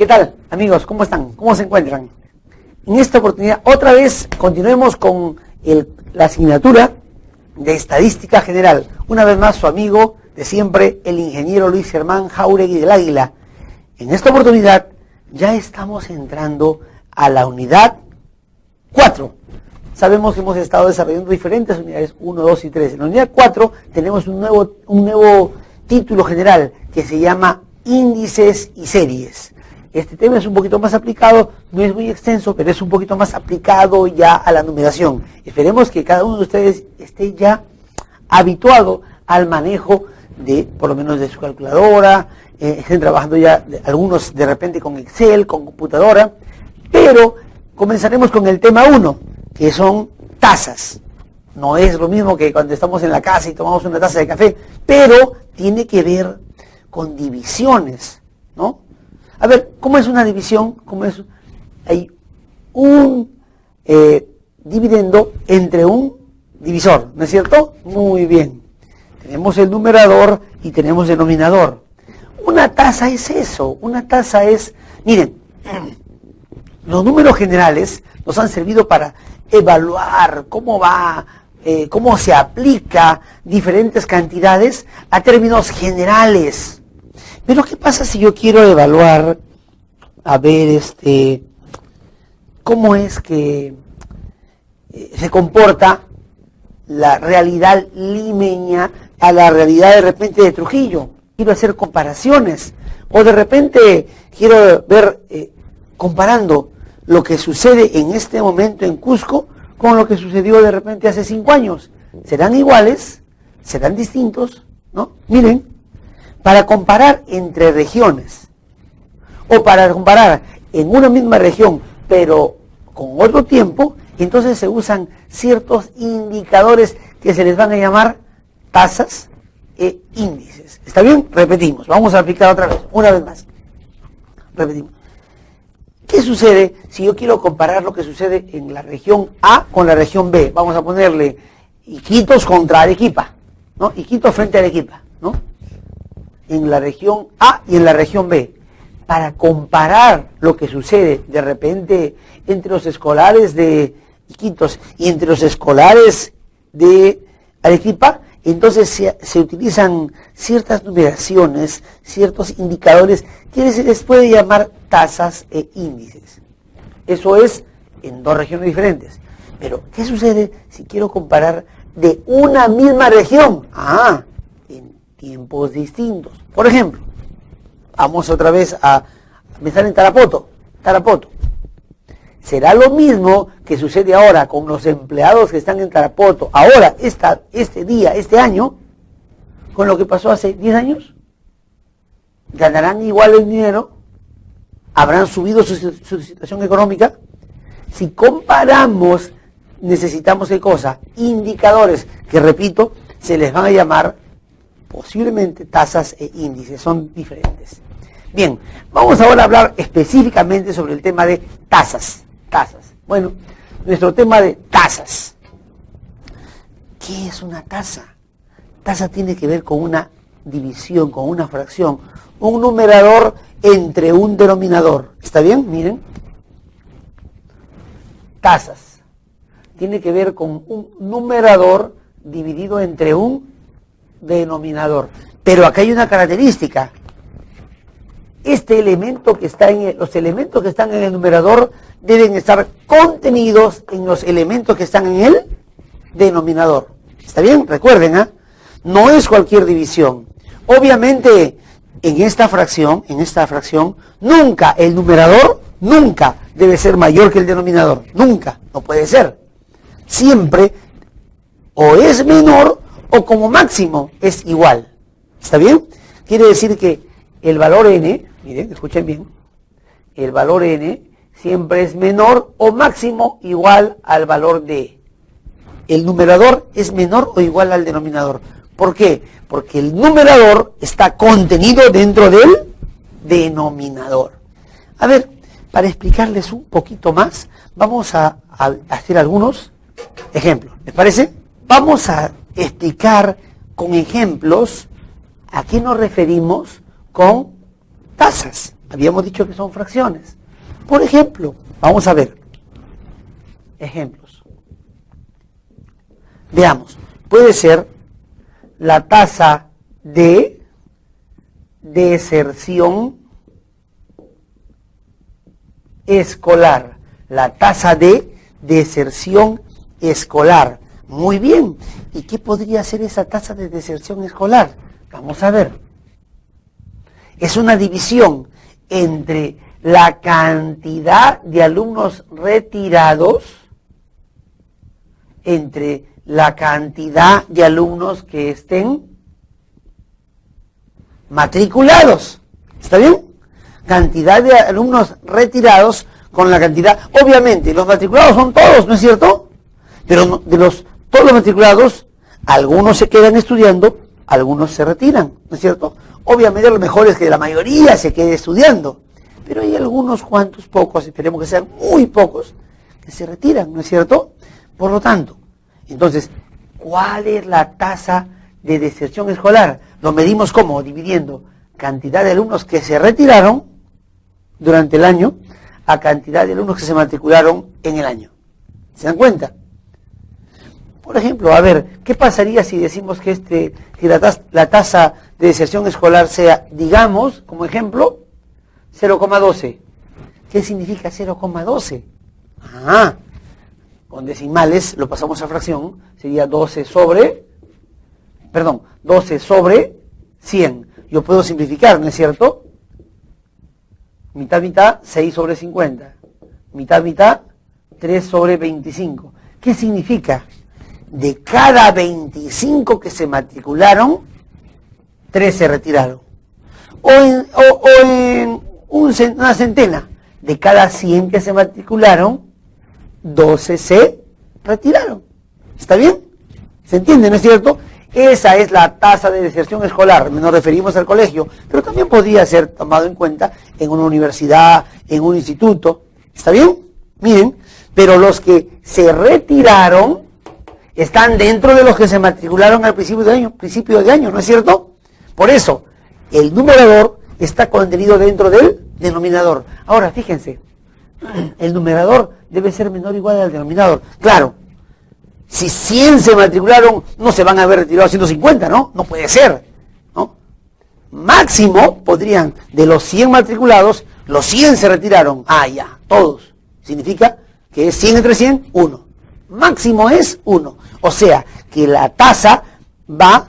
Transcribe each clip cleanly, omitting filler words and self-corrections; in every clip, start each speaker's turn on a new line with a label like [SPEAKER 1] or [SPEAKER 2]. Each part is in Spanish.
[SPEAKER 1] tal, amigos? ¿Cómo están? ¿Cómo se encuentran? En esta oportunidad, otra vez, continuemos con la asignatura de Estadística General. Una vez más, su amigo de siempre, el ingeniero Luis Germán Jáuregui del Águila. En esta oportunidad, ya estamos entrando a la unidad 4. Sabemos que hemos estado desarrollando diferentes unidades, 1, 2 y 3. En la unidad 4 tenemos un nuevo título general que se llama Índices y Series. Este tema es un poquito más aplicado, no es muy extenso, pero es un poquito más aplicado ya a la numeración. Esperemos que cada uno de ustedes esté ya habituado al manejo de, por lo menos de su calculadora, estén trabajando ya algunos de repente con Excel, con computadora, pero comenzaremos con el tema 1, que son tasas. No es lo mismo que cuando estamos en la casa y tomamos una taza de café, pero tiene que ver con divisiones, ¿no? A ver, ¿cómo es una división? ¿Cómo es? Hay un dividendo entre un divisor, ¿no es cierto? Muy bien. Tenemos el numerador y tenemos el denominador. Una tasa es eso, una tasa es... Miren, los números generales nos han servido para evaluar cómo va, cómo se aplica diferentes cantidades a términos generales. Pero ¿qué pasa si yo quiero evaluar, a ver, cómo es que se comporta la realidad limeña a la realidad de repente de Trujillo? Quiero hacer comparaciones, o de repente quiero ver, comparando lo que sucede en este momento en Cusco con lo que sucedió de repente hace 5 años. ¿Serán iguales? ¿Serán distintos? ¿No? Miren. Para comparar entre regiones o para comparar en una misma región pero con otro tiempo, entonces se usan ciertos indicadores que se les van a llamar tasas e índices. ¿Está bien? Repetimos. Vamos a aplicar otra vez, una vez más. Repetimos. ¿Qué sucede si yo quiero comparar lo que sucede en la región A con la región B? Vamos a ponerle Iquitos contra Arequipa, ¿no? Iquitos frente a Arequipa, ¿no? En la región A y en la región B, para comparar lo que sucede de repente entre los escolares de Iquitos y entre los escolares de Arequipa, entonces se utilizan ciertas numeraciones, ciertos indicadores que se les puede llamar tasas e índices. Eso es en 2 regiones diferentes. Pero, ¿qué sucede si quiero comparar de una misma región? En tiempos distintos. Por ejemplo, vamos otra vez a pensar en Tarapoto. ¿Será lo mismo que sucede ahora con los empleados que están en Tarapoto, ahora, este día, este año, con lo que pasó hace 10 años? ¿Ganarán igual el dinero? ¿Habrán subido su situación económica? Si comparamos, necesitamos, ¿qué cosa? Indicadores que, repito, se les van a llamar posiblemente tasas e índices, son diferentes. Bien, vamos ahora a hablar específicamente sobre el tema de tasas. Bueno, nuestro tema de tasas. ¿Qué es una tasa? Tasa tiene que ver con una división, con una fracción, un numerador entre un denominador. ¿Está bien? Miren. Tasas. Tiene que ver con un numerador dividido entre un denominador. Pero acá hay una característica. Este elemento que está los elementos que están en el numerador deben estar contenidos en los elementos que están en el denominador. ¿Está bien? Recuerden, no es cualquier división. Obviamente, en esta fracción, nunca el numerador, nunca debe ser mayor que el denominador. Nunca, no puede ser. Siempre o es menor o como máximo es igual. ¿Está bien? Quiere decir que el valor n, miren, escuchen bien, el valor n siempre es menor o máximo igual al valor de. El numerador es menor o igual al denominador. ¿Por qué? Porque el numerador está contenido dentro del denominador. A ver, para explicarles un poquito más, vamos a hacer algunos ejemplos. ¿Les parece? Vamos a explicar con ejemplos a qué nos referimos con tasas. Habíamos dicho que son fracciones. Por ejemplo, vamos a ver ejemplos. Veamos, puede ser la tasa de deserción escolar. La tasa de deserción escolar. Muy bien. ¿Y qué podría ser esa tasa de deserción escolar? Vamos a ver. Es una división entre la cantidad de alumnos retirados entre la cantidad de alumnos que estén matriculados. ¿Está bien? Cantidad de alumnos retirados con la cantidad. Obviamente, los matriculados son todos, ¿no es cierto? Pero de todos los matriculados, algunos se quedan estudiando, algunos se retiran, ¿no es cierto? Obviamente lo mejor es que la mayoría se quede estudiando, pero hay algunos cuantos, pocos, esperemos que sean muy pocos, que se retiran, ¿no es cierto? Por lo tanto, entonces, ¿cuál es la tasa de deserción escolar? Lo medimos ¿cómo? Dividiendo cantidad de alumnos que se retiraron durante el año a cantidad de alumnos que se matricularon en el año. ¿Se dan cuenta? Por ejemplo, a ver, ¿qué pasaría si decimos que si la tasa de deserción escolar sea, digamos, como ejemplo, 0,12? ¿Qué significa 0,12? Con decimales lo pasamos a fracción, sería 12 sobre 100. Yo puedo simplificar, ¿no es cierto? Mitad, mitad, 6 sobre 50. Mitad, mitad, 3 sobre 25. ¿Qué significa? De cada 25 que se matricularon, 3 se retiraron. O en una centena, de cada 100 que se matricularon, 12 se retiraron. ¿Está bien? ¿Se entiende, no es cierto? Esa es la tasa de deserción escolar. Nos referimos al colegio, pero también podría ser tomado en cuenta en una universidad, en un instituto. ¿Está bien? Miren, pero los que se retiraron están dentro de los que se matricularon al principio de año, ¿no es cierto? Por eso, el numerador está contenido dentro del denominador. Ahora, fíjense, el numerador debe ser menor o igual al denominador. Claro, si 100 se matricularon, no se van a haber retirado 150, ¿no? No puede ser, ¿no? Máximo podrían, de los 100 matriculados, los 100 se retiraron. Ya, todos. Significa que es 100 entre 100, 1. Máximo es 1. O sea, que la tasa va,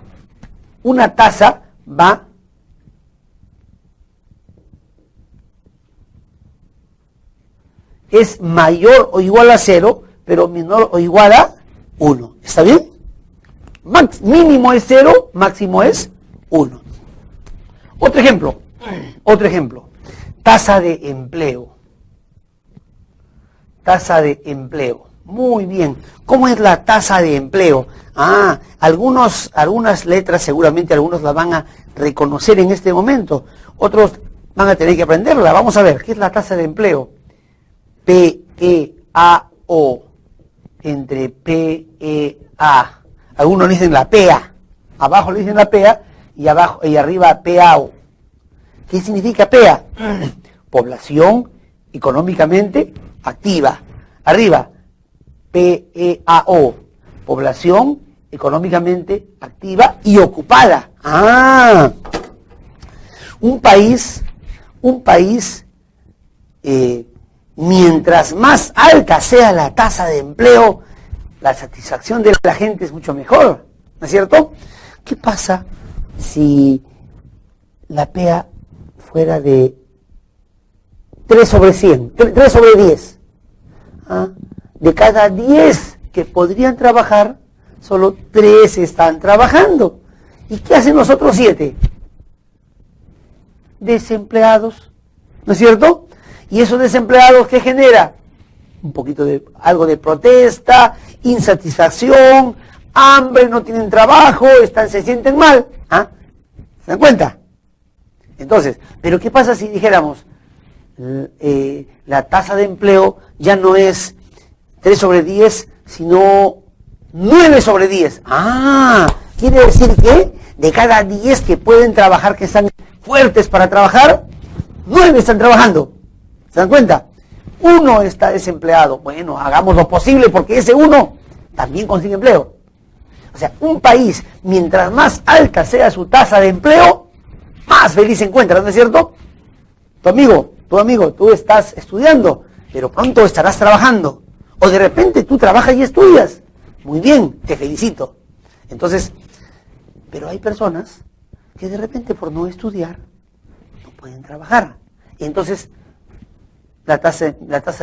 [SPEAKER 1] es mayor o igual a 0, pero menor o igual a 1. ¿Está bien? Mínimo es 0, máximo es 1. Otro ejemplo. Tasa de empleo. Tasa de empleo. Muy bien. ¿Cómo es la tasa de empleo? Algunas letras seguramente algunos la van a reconocer en este momento. Otros van a tener que aprenderla. Vamos a ver, ¿qué es la tasa de empleo? P-E-A-O. Entre P-E-A. Algunos le dicen la PEA. Abajo le dicen la PEA y arriba PEAO. ¿Qué significa PEA? Población económicamente activa. Arriba, PEAO. Población económicamente activa y ocupada. Un país, mientras más alta sea la tasa de empleo, la satisfacción de la gente es mucho mejor, ¿no es cierto? ¿Qué pasa si la PEA fuera de 3 sobre 100, 3 sobre 10? De cada 10 que podrían trabajar, solo 3 están trabajando. ¿Y qué hacen los otros 7? Desempleados, ¿no es cierto? ¿Y esos desempleados qué genera? Un poquito de algo de protesta, insatisfacción, hambre, no tienen trabajo, se sienten mal. ¿Se dan cuenta? Entonces, ¿pero qué pasa si dijéramos la tasa de empleo ya no es 3 sobre 10, sino 9 sobre 10? Quiere decir que de cada 10 que pueden trabajar, que están fuertes para trabajar, 9 están trabajando. ¿Se dan cuenta? 1 está desempleado. Bueno, hagamos lo posible porque ese 1 también consigue empleo. O sea, un país, mientras más alta sea su tasa de empleo, más feliz se encuentra, ¿no es cierto? Tu amigo, tú estás estudiando, pero pronto estarás trabajando. O de repente tú trabajas y estudias. Muy bien, te felicito. Entonces, pero hay personas que de repente por no estudiar no pueden trabajar. Y entonces la tasa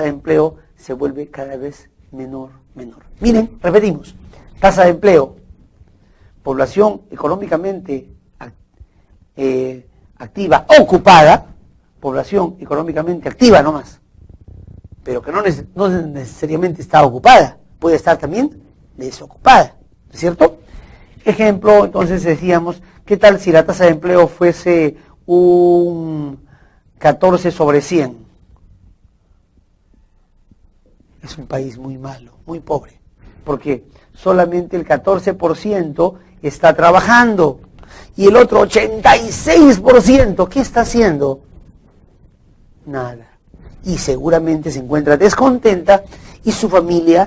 [SPEAKER 1] de empleo se vuelve cada vez menor. Miren, repetimos, tasa de empleo, población económicamente activa, ocupada, población económicamente activa nomás, pero que no necesariamente está ocupada, puede estar también desocupada, ¿no es cierto? Ejemplo, entonces decíamos, ¿qué tal si la tasa de empleo fuese un 14 sobre 100? Es un país muy malo, muy pobre, porque solamente el 14% está trabajando y el otro 86%, ¿qué está haciendo? Nada. Y seguramente se encuentra descontenta y su familia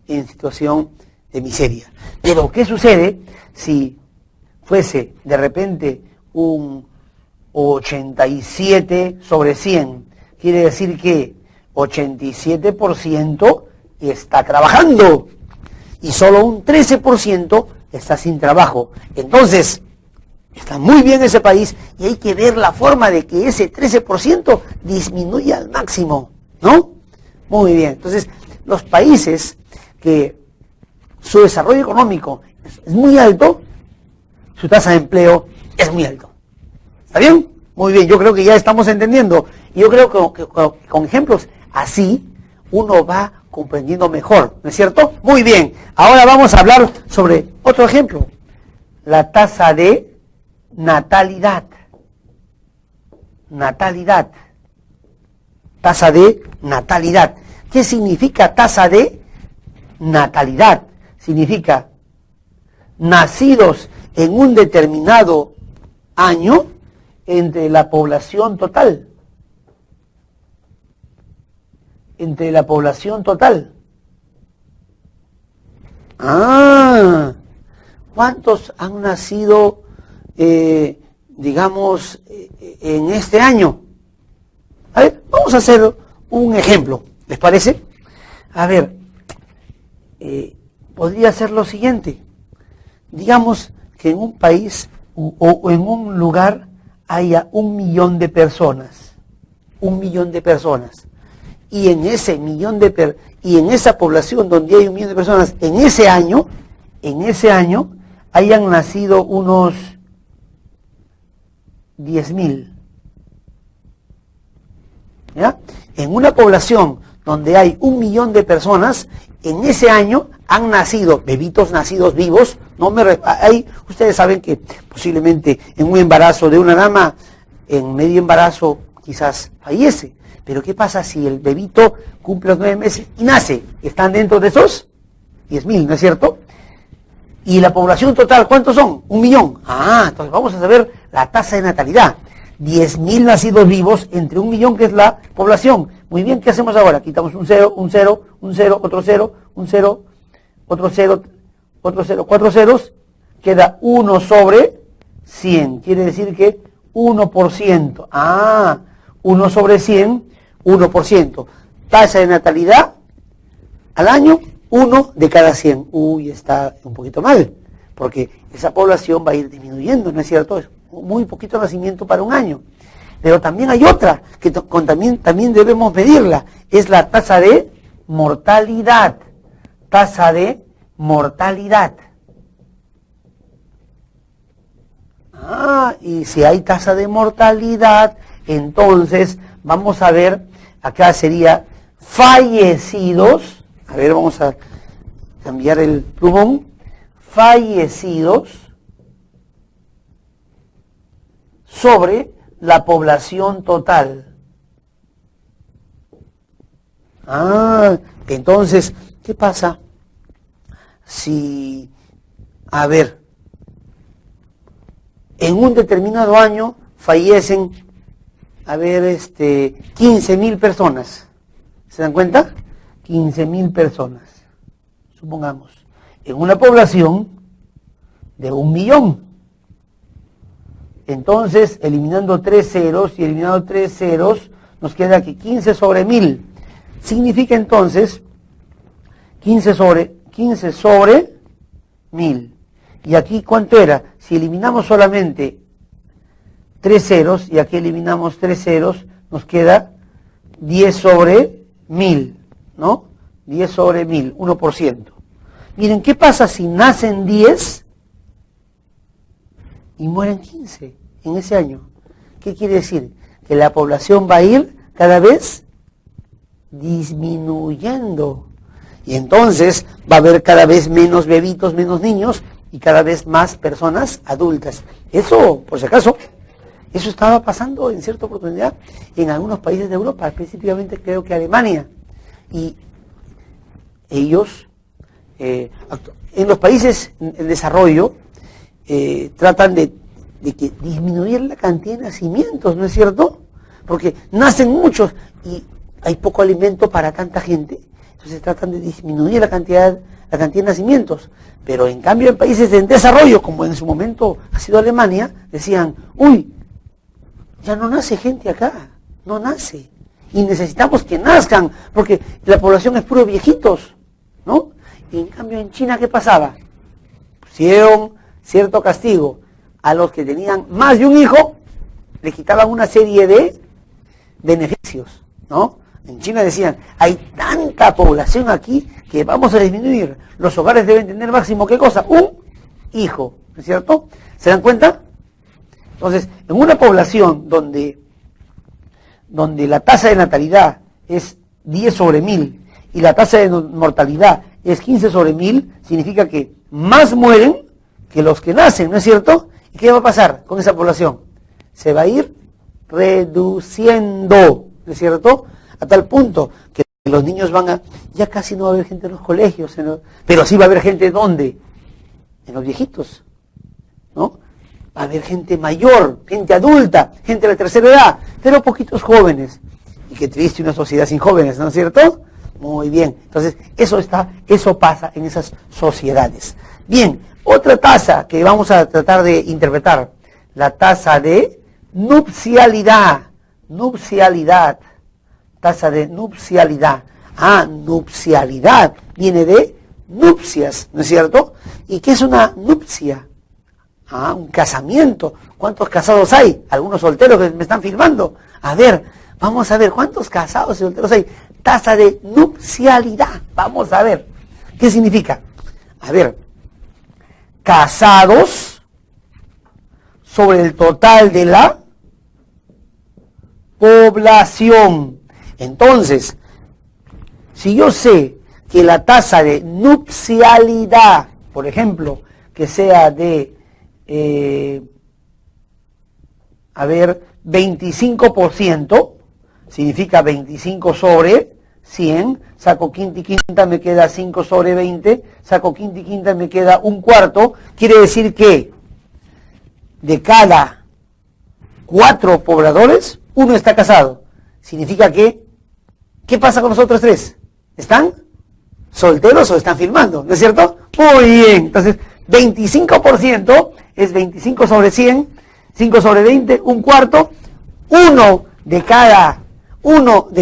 [SPEAKER 1] en situación de miseria. Pero, ¿qué sucede si fuese de repente un 87 sobre 100? Quiere decir que 87% está trabajando y solo un 13% está sin trabajo. Entonces, está muy bien ese país y hay que ver la forma de que ese 13% disminuya al máximo, ¿no? Muy bien. Entonces, los países que su desarrollo económico es muy alto, su tasa de empleo es muy alto. ¿Está bien? Muy bien, yo creo que ya estamos entendiendo. Y yo creo que con ejemplos así uno va comprendiendo mejor, ¿no es cierto? Muy bien, ahora vamos a hablar sobre otro ejemplo, la tasa de natalidad. Natalidad. Tasa de natalidad. ¿Qué significa tasa de natalidad? Significa nacidos en un determinado año entre la población total. Entre la población total. ¿Cuántos han nacido, digamos, en este año? A ver, vamos a hacer un ejemplo, ¿les parece? A ver, podría ser lo siguiente. Digamos que en un país o en un lugar haya 1 millón de personas. 1 millón de personas. Y en ese y en esa población donde hay 1 millón de personas, en ese año hayan nacido unos 10.000. ¿Ya? En una población donde hay 1 millón de personas, en ese año han nacido bebitos nacidos vivos. Ustedes saben que posiblemente en un embarazo de una dama, en medio embarazo quizás fallece. Pero ¿qué pasa si el bebito cumple los 9 meses y nace? ¿Están dentro de esos 10.000, no es cierto? ¿Y la población total cuántos son? 1 millón. Entonces vamos a saber la tasa de natalidad. 10.000 nacidos vivos entre 1 millón, que es la población. Muy bien, ¿qué hacemos ahora? Quitamos un 0, un 0, un 0, otro 0, un 0, otro 0, otro 0, 4 ceros. Queda 1 sobre 100. Quiere decir que 1%. 1 sobre 100, 1%. Tasa de natalidad al año, 1 de cada 100. Está un poquito mal, porque esa población va a ir disminuyendo, ¿no es cierto? Es muy poquito nacimiento para un año. Pero también hay otra que también debemos medirla, es la tasa de mortalidad. Tasa de mortalidad. Y si hay tasa de mortalidad, entonces vamos a ver, acá sería fallecidos. A ver, vamos a cambiar el plumón. Fallecidos sobre la población total. Entonces, ¿qué pasa si, a ver, en un determinado año fallecen a ver, 15.000 personas. ¿Se dan cuenta? 15.000 personas, supongamos, en una población de 1 millón. Entonces, eliminando 3 ceros y eliminando 3 ceros, nos queda que 15 sobre 1000. Significa entonces 15 sobre 1000. Y aquí, ¿cuánto era? Si eliminamos solamente 3 ceros, y aquí eliminamos 3 ceros, nos queda 10 sobre 1000, ¿no? 10 sobre 1000, 1%. Miren, ¿qué pasa si nacen 10 y mueren 15 en ese año? ¿Qué quiere decir? Que la población va a ir cada vez disminuyendo. Y entonces va a haber cada vez menos bebitos, menos niños y cada vez más personas adultas. Eso, por si acaso, eso estaba pasando en cierta oportunidad en algunos países de Europa, específicamente creo que Alemania. Y ellos, en los países en desarrollo, tratan de que disminuir la cantidad de nacimientos, ¿no es cierto? Porque nacen muchos y hay poco alimento para tanta gente, entonces tratan de disminuir la cantidad de nacimientos. Pero en cambio en países en desarrollo, como en su momento ha sido Alemania, decían, uy, ya no nace gente acá, no nace. Y necesitamos que nazcan, porque la población es puro viejitos, ¿no? Y en cambio en China, ¿qué pasaba? Pusieron cierto castigo a los que tenían más de un hijo, le quitaban una serie de beneficios, ¿no? En China decían, hay tanta población aquí que vamos a disminuir. Los hogares deben tener máximo, ¿qué cosa? Un hijo, ¿no es cierto? ¿Se dan cuenta? Entonces, en una población donde la tasa de natalidad es 10 sobre 1000 y la tasa de mortalidad es 15 sobre 1000, significa que más mueren que los que nacen, ¿no es cierto? ¿Y qué va a pasar con esa población? Se va a ir reduciendo, ¿no es cierto? A tal punto que los niños ya casi no va a haber gente en los colegios, pero sí va a haber gente, ¿dónde? En los viejitos, ¿no? Va a haber gente mayor, gente adulta, gente de la tercera edad, pero poquitos jóvenes. Y qué triste una sociedad sin jóvenes, ¿no es cierto? Muy bien. Entonces, eso pasa en esas sociedades. Bien, otra tasa que vamos a tratar de interpretar, la tasa de nupcialidad. Nupcialidad. Tasa de nupcialidad. Nupcialidad. Viene de nupcias, ¿no es cierto? ¿Y qué es una nupcia? Un casamiento. ¿Cuántos casados hay? Algunos solteros que me están filmando. A ver, vamos a ver, ¿cuántos casados y solteros hay? Tasa de nupcialidad. Vamos a ver. ¿Qué significa? A ver, casados sobre el total de la población. Entonces, si yo sé que la tasa de nupcialidad, por ejemplo, que sea de 25%, significa 25 sobre 100, saco quinta y quinta, me queda 5 sobre 20, saco quinta y quinta, me queda un cuarto, quiere decir que de cada 4 pobladores, 1 está casado. Significa que, ¿qué pasa con los otros 3? ¿Están solteros o están filmando? ¿No es cierto? Muy bien, entonces 25% es 25 sobre 100, 5 sobre 20, un cuarto, 1 de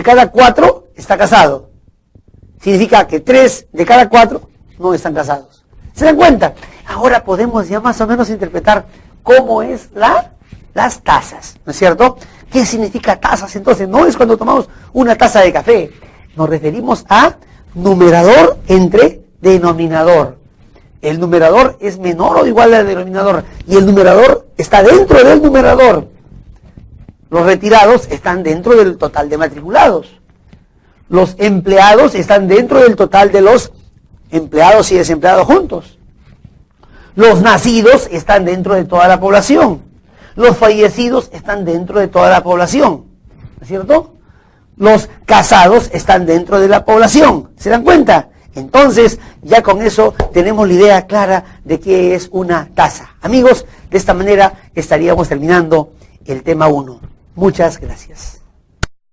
[SPEAKER 1] cada 4 está casado. Significa que 3 de cada 4 no están casados. ¿Se dan cuenta? Ahora podemos ya más o menos interpretar cómo es las tasas, ¿no es cierto? ¿Qué significa tasas? Entonces, no es cuando tomamos una taza de café. Nos referimos a numerador entre denominador. El numerador es menor o igual al denominador y el numerador está dentro del numerador. Los retirados están dentro del total de matriculados. Los empleados están dentro del total de los empleados y desempleados juntos. Los nacidos están dentro de toda la población. Los fallecidos están dentro de toda la población. ¿No es cierto? Los casados están dentro de la población. ¿Se dan cuenta? Entonces, ya con eso tenemos la idea clara de qué es una tasa. Amigos, de esta manera estaríamos terminando el tema 1. Muchas gracias.